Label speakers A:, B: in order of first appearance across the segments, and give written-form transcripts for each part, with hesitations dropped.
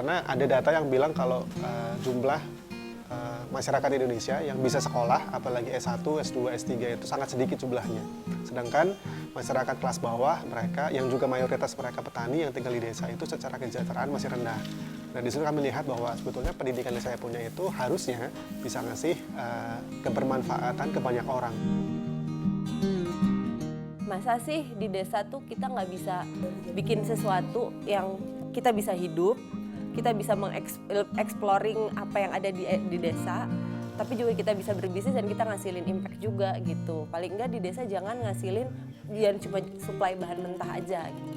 A: Karena ada data yang bilang kalau jumlah masyarakat Indonesia yang bisa sekolah, apalagi S1, S2, S3 itu sangat sedikit jumlahnya. Sedangkan masyarakat kelas bawah, mereka yang juga mayoritas mereka petani yang tinggal di desa itu secara kesejahteraan masih rendah. Nah, di situ kami lihat bahwa sebetulnya pendidikan yang saya punya itu harusnya bisa ngasih kebermanfaatan ke banyak orang.
B: Masa sih di desa tuh kita nggak bisa bikin sesuatu yang kita bisa hidup, kita bisa mengeksplorasi apa yang ada di desa, tapi juga kita bisa berbisnis dan kita ngasilin impact juga gitu. Paling enggak di desa jangan ngasilin yang cuma supply bahan mentah aja gitu.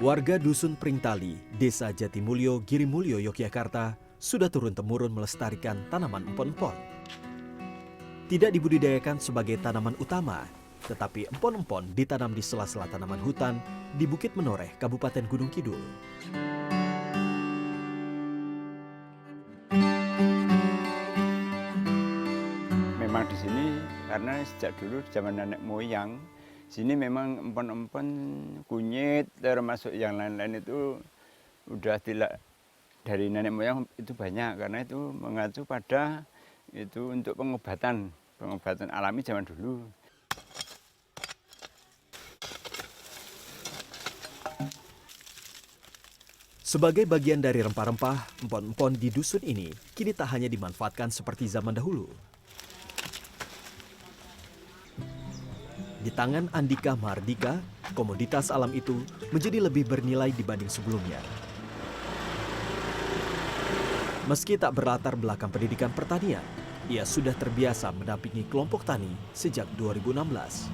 C: Warga Dusun Pringtali, Desa Jatimulyo, Girimulyo, Yogyakarta sudah turun-temurun melestarikan tanaman empon-empon. Tidak dibudidayakan sebagai tanaman utama, tetapi empon-empon ditanam di sela-sela tanaman hutan di Bukit Menoreh, Kabupaten Gunung Kidul.
D: Memang di sini karena sejak dulu zaman nenek moyang, sini memang empon-empon, kunyit, termasuk yang lain-lain itu udah tidak dari nenek moyang itu banyak karena itu mengacu pada itu untuk pengobatan alami zaman dulu.
C: Sebagai bagian dari rempah-rempah, empon-empon di dusun ini kini tak hanya dimanfaatkan seperti zaman dahulu. Di tangan Andika Mardika, komoditas alam itu menjadi lebih bernilai dibanding sebelumnya. Meski tak berlatar belakang pendidikan pertanian, ia sudah terbiasa mendampingi kelompok tani sejak 2016.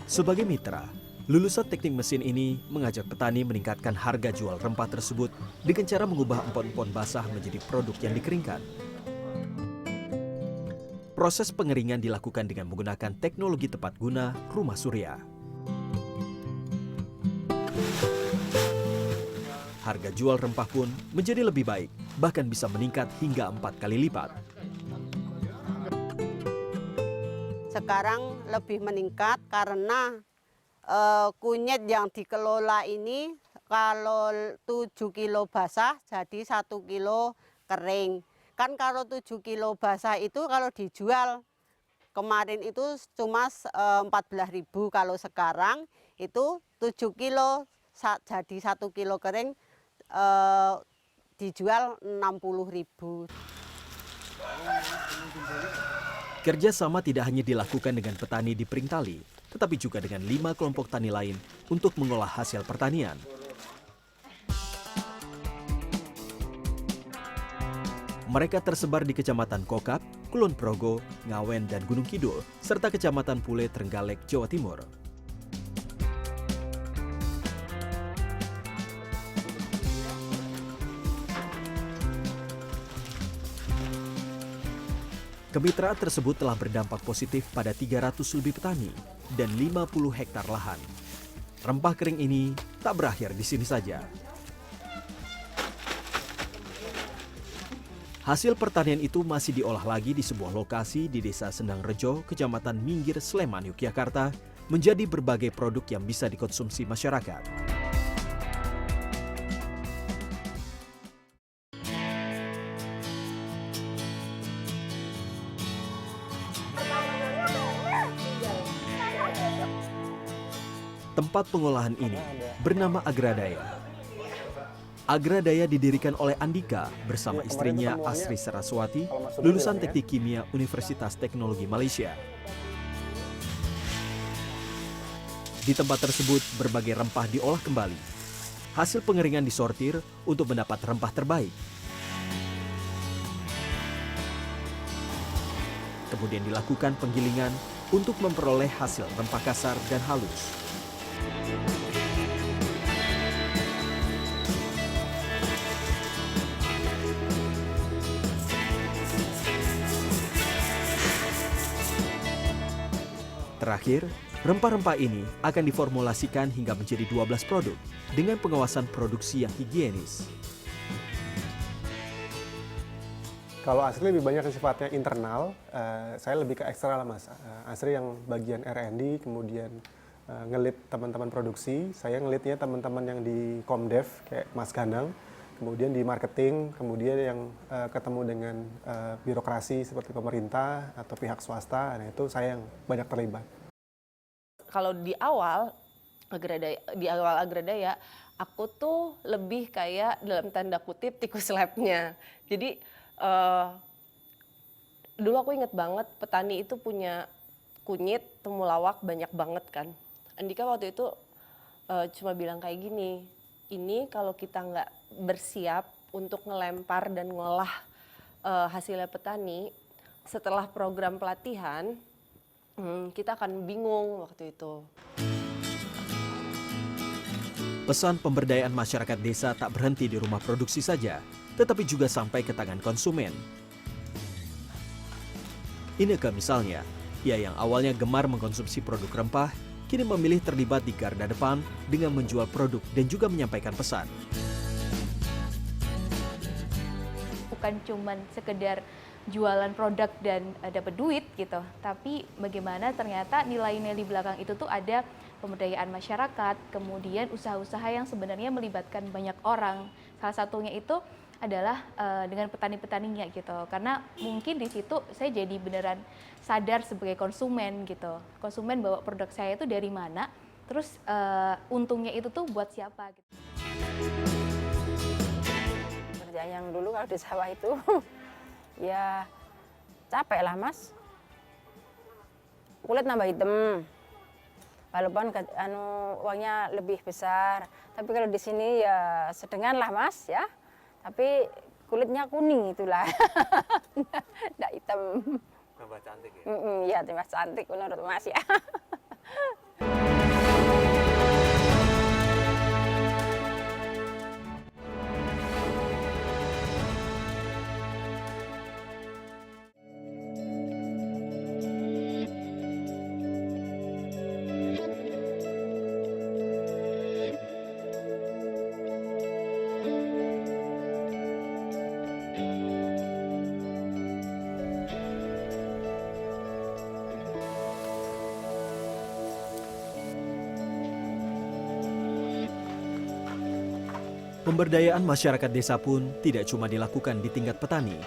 C: Sebagai mitra, lulusan teknik mesin ini mengajak petani meningkatkan harga jual rempah tersebut dengan cara mengubah empon-empon basah menjadi produk yang dikeringkan. Proses pengeringan dilakukan dengan menggunakan teknologi tepat guna rumah surya. Harga jual rempah pun menjadi lebih baik, bahkan bisa meningkat hingga 4 kali lipat.
E: Sekarang lebih meningkat karena kunyit yang dikelola ini kalau 7 kilo basah jadi 1 kilo kering. Kan kalau 7 kilo basah itu kalau dijual kemarin itu cuma 14.000, kalau sekarang itu 7 kilo jadi 1 kilo kering dijual 60.000.
C: Kerjasama tidak hanya dilakukan dengan petani di Pringtali, tetapi juga dengan 5 kelompok tani lain untuk mengolah hasil pertanian. Mereka tersebar di Kecamatan Kokap, Kulon Progo, Ngawen, dan Gunung Kidul, serta Kecamatan Pule, Trenggalek, Jawa Timur. Kemitraan tersebut telah berdampak positif pada 300 lebih petani dan 50 hektar lahan. Rempah kering ini tak berakhir di sini saja. Hasil pertanian itu masih diolah lagi di sebuah lokasi di Desa Sendang Rejo, Kecamatan Minggir, Sleman, Yogyakarta, menjadi berbagai produk yang bisa dikonsumsi masyarakat. Tempat pengolahan ini bernama Agradaya. Agradaya didirikan oleh Andika bersama istrinya Asri Saraswati, lulusan Teknik Kimia Universitas Teknologi Malaysia. Di tempat tersebut berbagai rempah diolah kembali. Hasil pengeringan disortir untuk mendapat rempah terbaik. Kemudian dilakukan penggilingan untuk memperoleh hasil rempah kasar dan halus. Terakhir, rempah-rempah ini akan diformulasikan hingga menjadi 12 produk dengan pengawasan produksi yang higienis.
A: Kalau Asri lebih banyak yang sifatnya internal, saya lebih ke eksternal Mas. Asri yang bagian R&D, kemudian ngelit teman-teman produksi, saya ngelitnya teman-teman yang di Komdev kayak Mas Ganang, kemudian di marketing, kemudian yang ketemu dengan birokrasi seperti pemerintah atau pihak swasta, nah itu saya yang banyak terlibat.
B: Kalau di awal Agradaya, aku tuh lebih kayak dalam tanda kutip tikus labnya. Jadi dulu aku inget banget petani itu punya kunyit, temulawak banyak banget kan. Andika waktu itu cuma bilang kayak gini, ini kalau kita nggak bersiap untuk ngelempar dan ngolah hasilnya petani, setelah program pelatihan, kita akan bingung waktu itu.
C: Pesan pemberdayaan masyarakat desa tak berhenti di rumah produksi saja, tetapi juga sampai ke tangan konsumen. Inneke misalnya, ia yang awalnya gemar mengkonsumsi produk rempah, kini memilih terlibat di garda depan dengan menjual produk dan juga menyampaikan pesan.
F: Bukan cuman sekedar jualan produk dan dapat duit gitu, tapi bagaimana ternyata nilai-nilai di belakang itu tuh ada pemberdayaan masyarakat, kemudian usaha-usaha yang sebenarnya melibatkan banyak orang. Salah satunya itu adalah dengan petani-petaninya gitu, karena mungkin di situ saya jadi beneran sadar sebagai konsumen gitu, konsumen bahwa produk saya itu dari mana, terus untungnya itu tuh buat siapa gitu.
G: Kerjaan yang dulu kalau di sawah itu ya capek lah Mas, kulit nambah hitam, walaupun uangnya lebih besar, tapi kalau di sini ya sedengan lah Mas ya, tapi kulitnya kuning itulah, nggak hitam.
H: Tambah cantik ya?
G: Iya, tambah cantik menurut Mas ya.
C: Pemberdayaan masyarakat desa pun tidak cuma dilakukan di tingkat petani.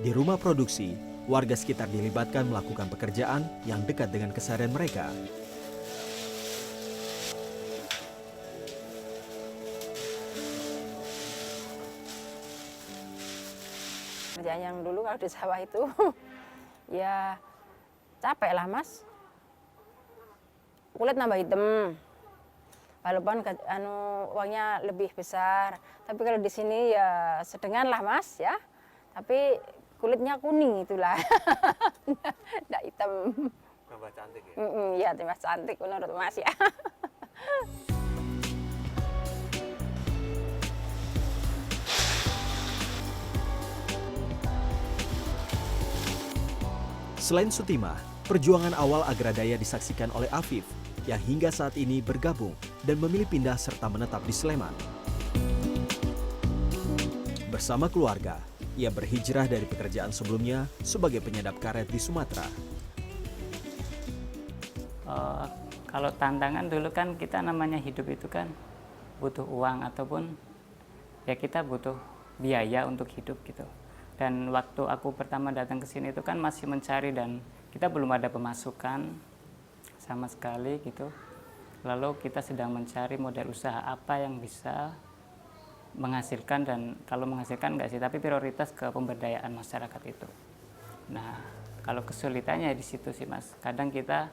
C: Di rumah produksi, warga sekitar dilibatkan melakukan pekerjaan yang dekat dengan keseharian mereka.
G: Kerjaan yang dulu kalau di sawah itu ya capek lah Mas, kulit nambah hitam, walaupun uangnya lebih besar, tapi kalau di sini ya sedengan lah Mas ya, tapi kulitnya kuning itulah, nggak hitam.
H: Tambah cantik ya?
G: Iya, tambah cantik menurut Mas ya.
C: Selain Sutimah, perjuangan awal Agradaya disaksikan oleh Afif yang hingga saat ini bergabung dan memilih pindah serta menetap di Sleman. Bersama keluarga, ia berhijrah dari pekerjaan sebelumnya sebagai penyadap karet di Sumatera.
I: Kalau tantangan dulu kan kita namanya hidup itu kan butuh uang ataupun ya kita butuh biaya untuk hidup gitu. Dan waktu aku pertama datang ke sini itu kan masih mencari dan kita belum ada pemasukan sama sekali gitu. Lalu kita sedang mencari model usaha apa yang bisa menghasilkan, dan kalau menghasilkan enggak sih, tapi prioritas ke pemberdayaan masyarakat itu. Nah, kalau kesulitannya di situ sih Mas. Kadang kita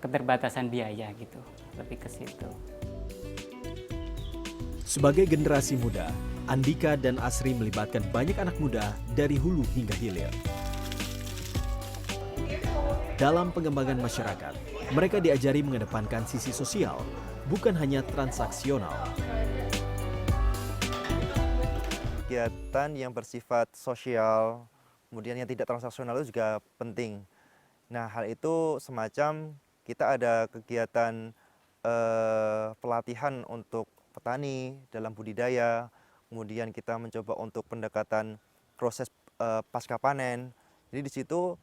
I: keterbatasan biaya gitu, lebih ke situ.
C: Sebagai generasi muda, Andika dan Asri melibatkan banyak anak muda dari hulu hingga hilir. Dalam pengembangan masyarakat, mereka diajari mengedepankan sisi sosial, bukan hanya transaksional.
J: Kegiatan yang bersifat sosial, kemudian yang tidak transaksional itu juga penting. Nah, hal itu semacam kita ada kegiatan pelatihan untuk petani dalam budidaya, kemudian kita mencoba untuk pendekatan proses pasca panen. Jadi di situ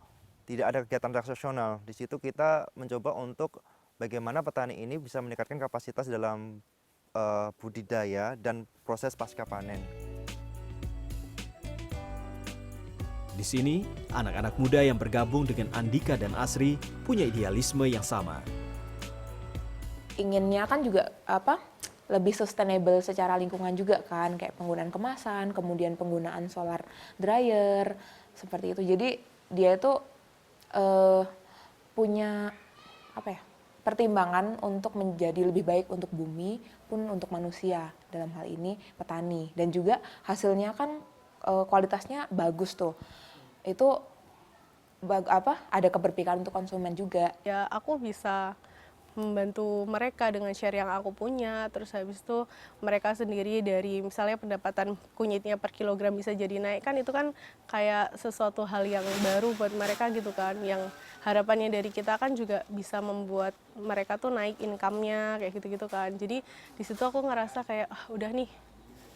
J: tidak ada kegiatan transaksional. Di situ kita mencoba untuk bagaimana petani ini bisa meningkatkan kapasitas dalam budidaya dan proses pasca panen.
C: Di sini, anak-anak muda yang bergabung dengan Andika dan Asri punya idealisme yang sama.
K: Inginnya kan juga lebih sustainable secara lingkungan juga kan, kayak penggunaan kemasan, kemudian penggunaan solar dryer seperti itu. Jadi dia itu punya pertimbangan untuk menjadi lebih baik untuk bumi pun untuk manusia, dalam hal ini petani, dan juga hasilnya kan kualitasnya bagus tuh. Itu ada keberpihakan untuk konsumen juga.
L: Ya aku bisa membantu mereka dengan share yang aku punya, terus habis itu mereka sendiri dari misalnya pendapatan kunyitnya per kilogram bisa jadi naik, kan itu kan kayak sesuatu hal yang baru buat mereka gitu kan, yang harapannya dari kita kan juga bisa membuat mereka tuh naik income-nya kayak gitu-gitu kan. Jadi di situ aku ngerasa kayak udah nih,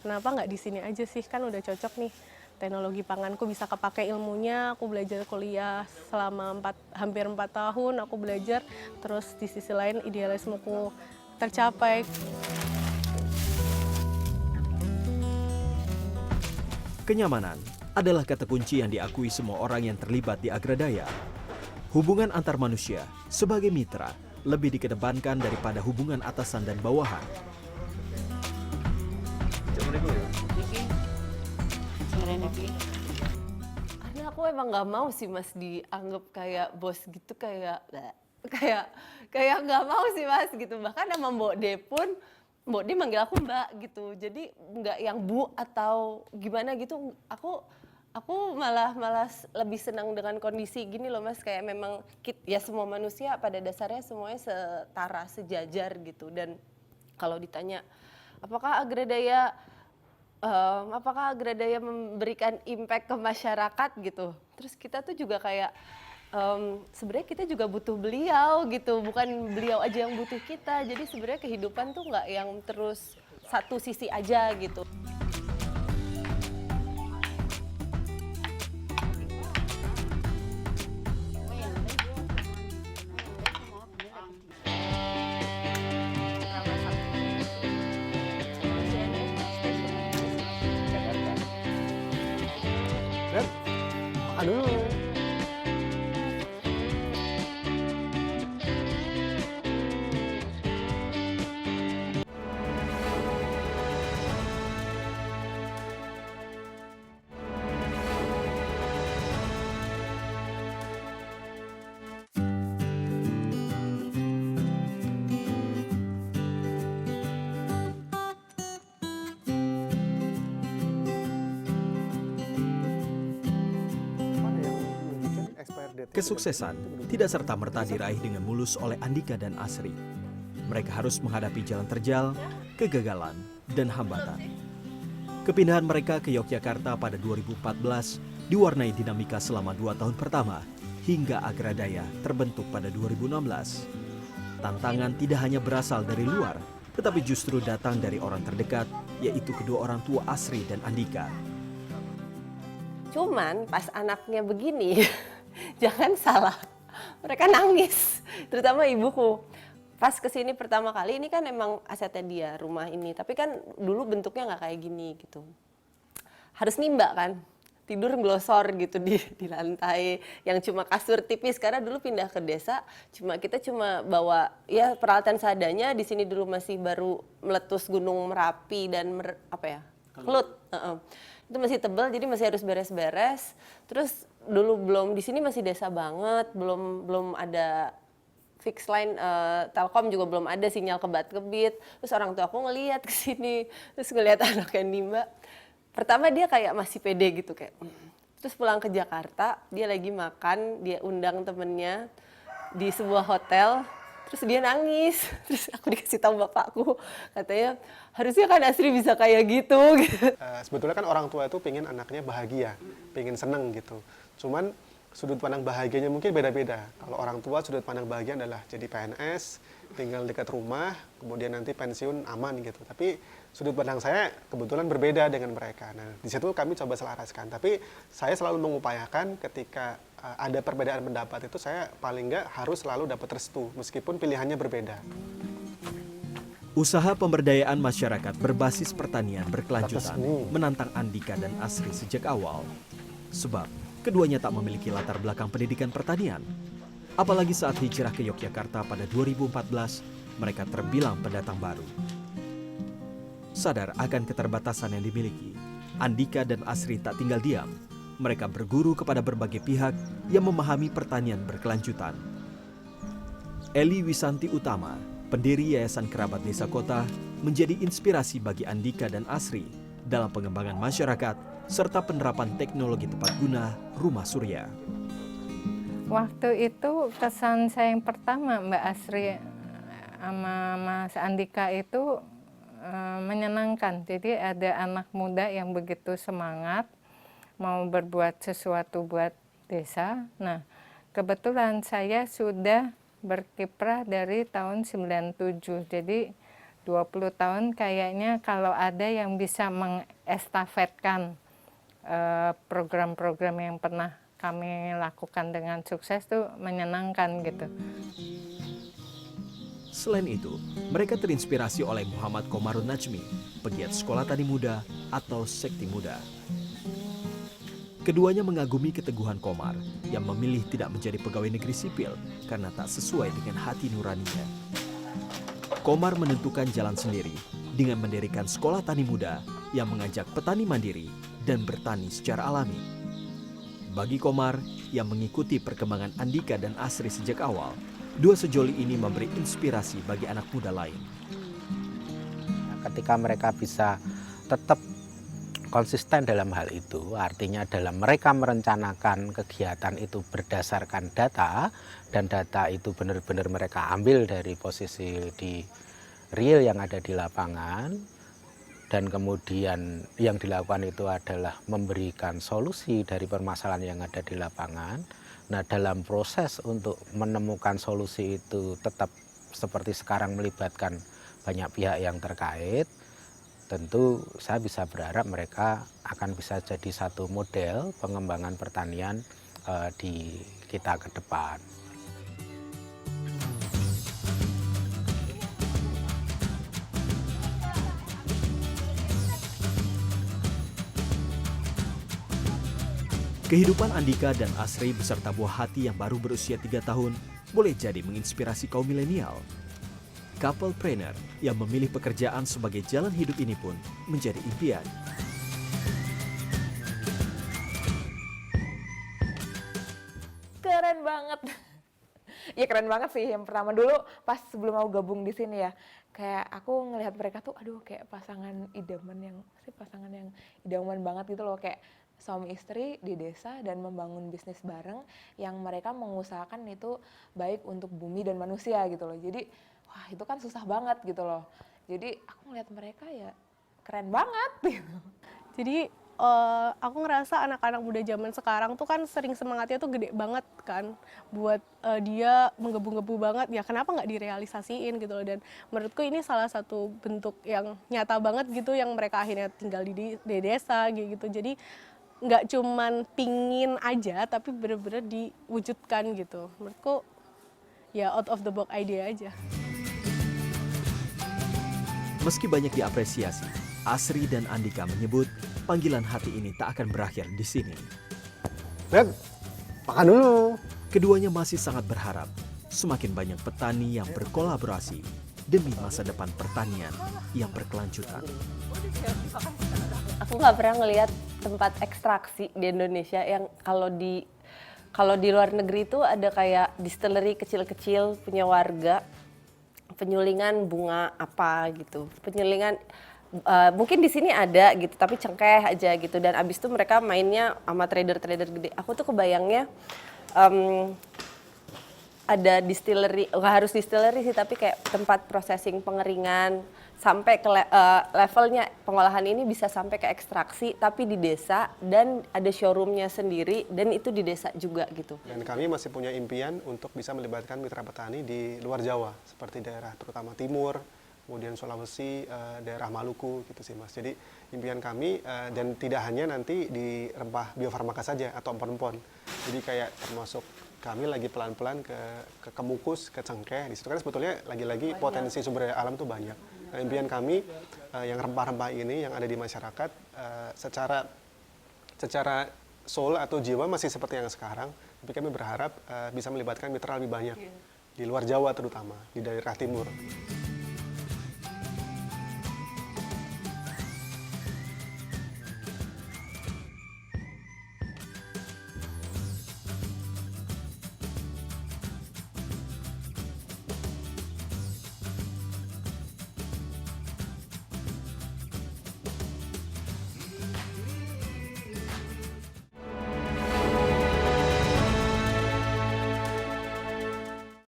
L: kenapa nggak di sini aja sih, kan udah cocok nih teknologi panganku, bisa kepake ilmunya. Aku belajar kuliah selama hampir 4 tahun aku belajar, terus di sisi lain idealismeku tercapai.
C: Kenyamanan adalah kata kunci yang diakui semua orang yang terlibat di Agradaya. Hubungan antar manusia sebagai mitra lebih dikedepankan daripada hubungan atasan dan bawahan.
B: Karena aku emang nggak mau sih Mas dianggap kayak bos gitu, kayak nggak mau sih Mas gitu. Bahkan sama Mbok De pun, Mbok De manggil aku Mbak gitu. Jadi nggak yang Bu atau gimana gitu. Aku malah lebih senang dengan kondisi gini loh Mas, kayak memang ya semua manusia pada dasarnya semuanya setara, sejajar gitu. Dan kalau ditanya apakah Agradaya memberikan impact ke masyarakat gitu. Terus kita tuh juga kayak sebenarnya kita juga butuh beliau gitu, bukan beliau aja yang butuh kita. Jadi sebenarnya kehidupan tuh nggak yang terus satu sisi aja gitu.
A: Aduh.
C: Kesuksesan tidak serta-merta diraih dengan mulus oleh Andika dan Asri. Mereka harus menghadapi jalan terjal, kegagalan, dan hambatan. Kepindahan mereka ke Yogyakarta pada 2014 diwarnai dinamika selama 2 tahun pertama hingga Agradaya terbentuk pada 2016. Tantangan tidak hanya berasal dari luar, tetapi justru datang dari orang terdekat, yaitu kedua orang tua Asri dan Andika.
B: Cuman pas anaknya begini, jangan salah, mereka nangis, terutama ibuku. Pas kesini pertama kali, ini kan emang asetnya dia, rumah ini. Tapi kan dulu bentuknya nggak kayak gini gitu. Harus nimba kan, tidur ngelosor gitu di lantai, yang cuma kasur tipis. Karena dulu pindah ke desa, kita cuma bawa ya peralatan seadanya. Di sini dulu masih baru meletus Gunung Merapi dan Kelut. Itu masih tebal, jadi masih harus beres-beres. Terus dulu belum, di sini masih desa banget, belum ada fix line Telkom juga belum ada sinyal kebat-kebit. Terus orang tua aku ngelihat ke sini, terus ngelihat anaknya Nimba. Pertama dia kayak masih pede gitu kayak. Terus pulang ke Jakarta, dia lagi makan, dia undang temennya di sebuah hotel. Terus dia nangis, terus aku dikasih tahu bapakku, katanya harusnya kan Asri bisa kayak gitu.
A: Sebetulnya kan orang tua itu pengen anaknya bahagia, pengen seneng gitu. Cuman sudut pandang bahagianya mungkin beda-beda. Kalau orang tua sudut pandang bahagia adalah jadi PNS, tinggal dekat rumah, kemudian nanti pensiun aman gitu. Tapi sudut pandang saya kebetulan berbeda dengan mereka. Nah, di situ kami coba selaraskan. Tapi saya selalu mengupayakan ketika ada perbedaan pendapat itu saya paling nggak harus selalu dapat restu meskipun pilihannya berbeda.
C: Usaha pemberdayaan masyarakat berbasis pertanian berkelanjutan menantang Andika dan Asri sejak awal. Sebab keduanya tak memiliki latar belakang pendidikan pertanian. Apalagi saat hijrah ke Yogyakarta pada 2014, mereka terbilang pendatang baru. Sadar akan keterbatasan yang dimiliki, Andika dan Asri tak tinggal diam. Mereka berguru kepada berbagai pihak yang memahami pertanian berkelanjutan. Eli Wisanti Utama, pendiri Yayasan Kerabat Desa Kota, menjadi inspirasi bagi Andika dan Asri dalam pengembangan masyarakat serta penerapan teknologi tepat guna rumah surya.
M: Waktu itu kesan saya yang pertama Mbak Asri sama Mas Andika itu menyenangkan. Jadi ada anak muda yang begitu semangat mau berbuat sesuatu buat desa. Nah, kebetulan saya sudah berkiprah dari tahun 97. Jadi 20 tahun kayaknya kalau ada yang bisa mengestafetkan program-program yang pernah kami lakukan dengan sukses tuh menyenangkan gitu.
C: Selain itu, mereka terinspirasi oleh Muhammad Komarun Najmi, pegiat Sekolah Tani Muda atau Sekti Muda. Keduanya mengagumi keteguhan Komar yang memilih tidak menjadi pegawai negeri sipil karena tak sesuai dengan hati nuraninya. Komar menentukan jalan sendiri dengan mendirikan Sekolah Tani Muda yang mengajak petani mandiri dan bertani secara alami. Bagi Komar yang mengikuti perkembangan Andika dan Asri sejak awal, dua sejoli ini memberi inspirasi bagi anak muda lain.
N: Ketika mereka bisa tetap konsisten dalam hal itu, artinya dalam mereka merencanakan kegiatan itu berdasarkan data, dan data itu benar-benar mereka ambil dari posisi di real yang ada di lapangan, dan kemudian yang dilakukan itu adalah memberikan solusi dari permasalahan yang ada di lapangan. Nah, dalam proses untuk menemukan solusi itu tetap seperti sekarang melibatkan banyak pihak yang terkait. Tentu saya bisa berharap mereka akan bisa jadi satu model pengembangan pertanian di kita ke depan.
C: Kehidupan Andika dan Asri beserta buah hati yang baru berusia 3 tahun boleh jadi menginspirasi kaum milenial. Couplepreneur yang memilih pekerjaan sebagai jalan hidup ini pun menjadi impian.
K: Keren banget. Ya keren banget sih. Yang pertama dulu pas sebelum aku gabung di sini ya, kayak aku ngelihat mereka tuh aduh kayak pasangan idaman yang idaman banget gitu loh, kayak suami istri di desa dan membangun bisnis bareng yang mereka mengusahakan itu baik untuk bumi dan manusia gitu loh. Jadi wah itu kan susah banget gitu loh. Jadi aku ngeliat mereka ya keren banget gitu.
L: Jadi aku ngerasa anak-anak muda zaman sekarang tuh kan sering semangatnya tuh gede banget kan buat dia menggebu-gebu banget, ya kenapa nggak direalisasiin gitu loh. Dan menurutku ini salah satu bentuk yang nyata banget gitu yang mereka akhirnya tinggal di desa gitu. Jadi nggak cuman pingin aja tapi bener-bener diwujudkan gitu. Menurutku ya out of the box idea aja.
C: Meski banyak diapresiasi, Asri dan Andika menyebut panggilan hati ini tak akan berakhir di sini.
A: Beb, makan dulu.
C: Keduanya masih sangat berharap semakin banyak petani yang berkolaborasi demi masa depan pertanian yang berkelanjutan.
B: Aku nggak pernah ngelihat tempat ekstraksi di Indonesia yang kalau di Kalau di luar negeri itu ada kayak distillery kecil-kecil punya warga, penyulingan bunga apa gitu, penyulingan mungkin di sini ada gitu, tapi cengkeh aja gitu. Dan abis itu mereka mainnya sama trader-trader gede. Aku tuh kebayangnya ada distillery, nggak harus distillery sih, tapi kayak tempat processing pengeringan sampai ke levelnya pengolahan ini bisa sampai ke ekstraksi, tapi di desa dan ada showroomnya sendiri dan itu di desa juga gitu.
A: Dan kami masih punya impian untuk bisa melibatkan mitra petani di luar Jawa, seperti daerah terutama timur, kemudian Sulawesi, daerah Maluku gitu sih Mas. Jadi impian kami dan tidak hanya nanti di rempah biofarmaka saja atau empon-empon. Jadi kayak termasuk kami lagi pelan-pelan ke kemukus, ke cengkeh. Di situ kan sebetulnya lagi-lagi potensi sumber daya alam tuh banyak. Nah, impian kami yang rempah-rempah ini yang ada di masyarakat secara soul atau jiwa masih seperti yang sekarang, tapi kami berharap bisa melibatkan mitra lebih banyak di luar Jawa terutama di daerah timur.